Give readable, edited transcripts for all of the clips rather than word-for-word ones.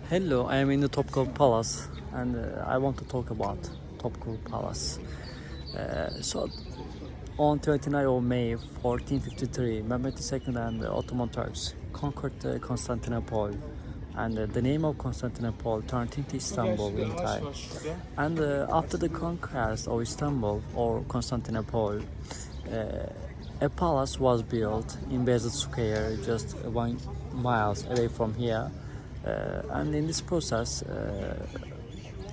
Hello, I am in the Topkapı Palace and I want to talk about Topkapı Palace. On 29th of May 1453, Mehmet II and the Ottoman Turks conquered Constantinople, and the name of Constantinople turned into Istanbul in time. And after the conquest of Istanbul or Constantinople, a palace was built in Beyazıt Square, just 1 mile away from here. And in this process,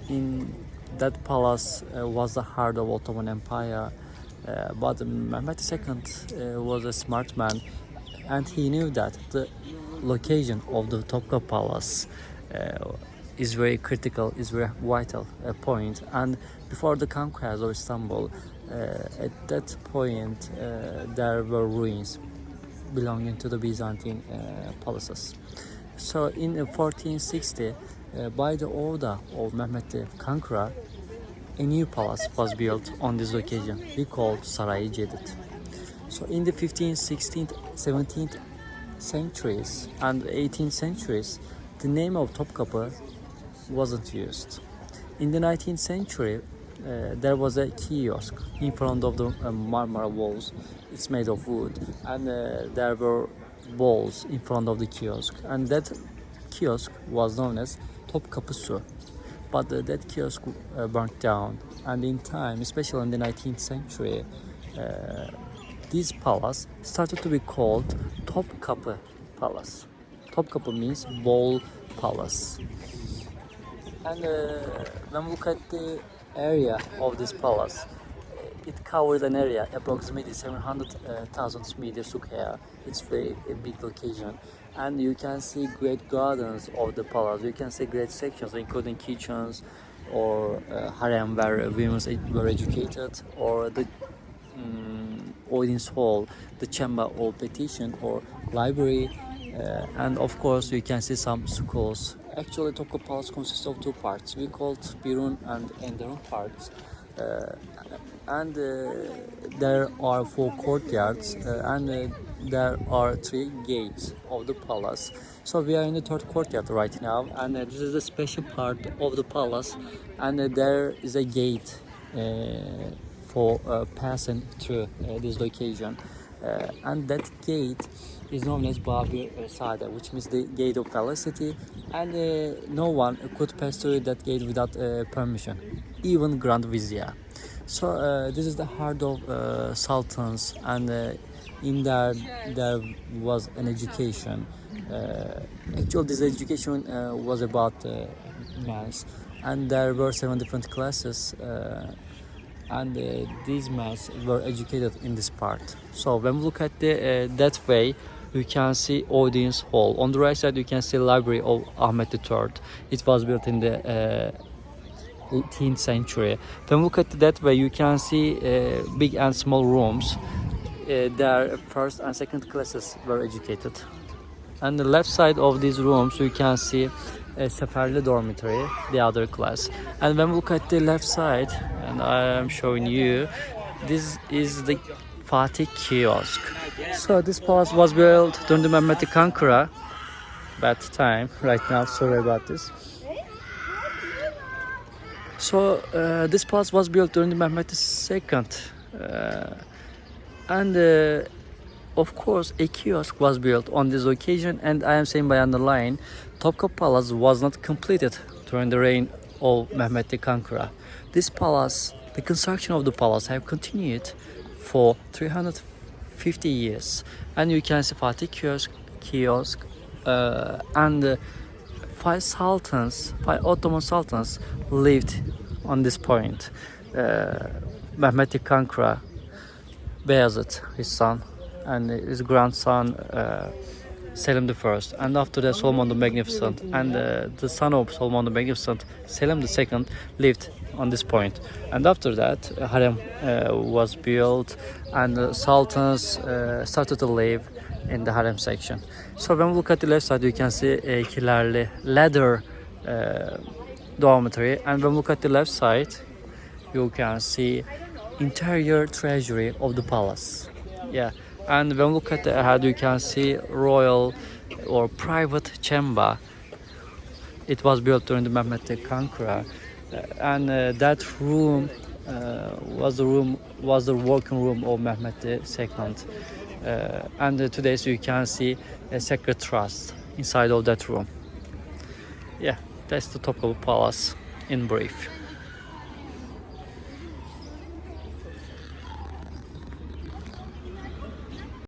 in that palace was the heart of Ottoman Empire. But Mehmet II was a smart man, and he knew that the location of the Topkapı Palace is very critical, is very vital point. And before the conquest of Istanbul, at that point there were ruins belonging to the Byzantine palaces. So in 1460, by the order of Mehmet the Conqueror, a new palace was built on this occasion. We called Saray Cedid. So in the 15th, 16th, 17th centuries and 18th centuries, the name of Topkapı wasn't used. In the 19th century, there was a kiosk in front of the Marmara walls. It's made of wood, and there were balls in front of the kiosk, and that kiosk was known as Topkapı Su. But that kiosk burnt down, and in time, especially in the 19th century, this palace started to be called Topkapı Palace. Topkapı means wall palace. And when we look at the area of this palace, it covers an area approximately 700,000 meters square. It's very a big location, and you can see great gardens of the palace. You can see great sections, including kitchens, or harem where women were educated, or the audience hall, the chamber of petition or library, and of course you can see some schools. Actually, Topkapı Palace consists of two parts. We called Birun and Enderun parts. And there are 4 courtyards, and there are 3 gates of the palace. So we are in the 3rd courtyard right now, and this is the special part of the palace, and there is a gate for passing through this location, and that gate is known as Babür Sade, which means the gate of felicity, and no one could pass through that gate without permission, even Grand Vizier. So this is the heart of sultans, and in there was an education. Actually, this education was about maths, and there were 7 different classes, and these maths were educated in this part. So when we look at the that way, you can see audience hall. On the right side, you can see library of Ahmet III. It was built in the 18th century. When we look at that way, you can see big and small rooms. Their 1st and 2nd classes were educated. And the left side of these rooms, you can see a Seferli dormitory, the other class. And when we look at the left side, and I am showing you, this is the Fatih kiosk. So this palace was built during the Mehmet the Conqueror. Bad time right now, sorry about this. So this palace was built during the Mehmet II, and of course a kiosk was built on this occasion, and I am saying by underline, Topkapı Palace was not completed during the reign of Mehmet the Conqueror. This palace, the construction of the palace have continued for 350 years, and you can see Fatih kiosk, and 5 Ottoman sultans lived on this point. Mehmet the Conqueror, Beyazıt, his son, and his grandson Selim I, and after that Solomon the Magnificent, and the son of Solomon the Magnificent, Selim II, lived on this point. And after that, harem was built, and the sultans started to live in the harem section. So when we look at the left side, you can see a kilerli ladder dormitory, and when we look at the left side, you can see interior treasury of the palace. Yeah, and when we look at the ahead, you can see royal or private chamber It was built during the Mehmet the Conqueror, and that room was the working room of Mehmet II. And today, so you can see a sacred trust inside of that room. Yeah, that's the Topkapı Palace in brief.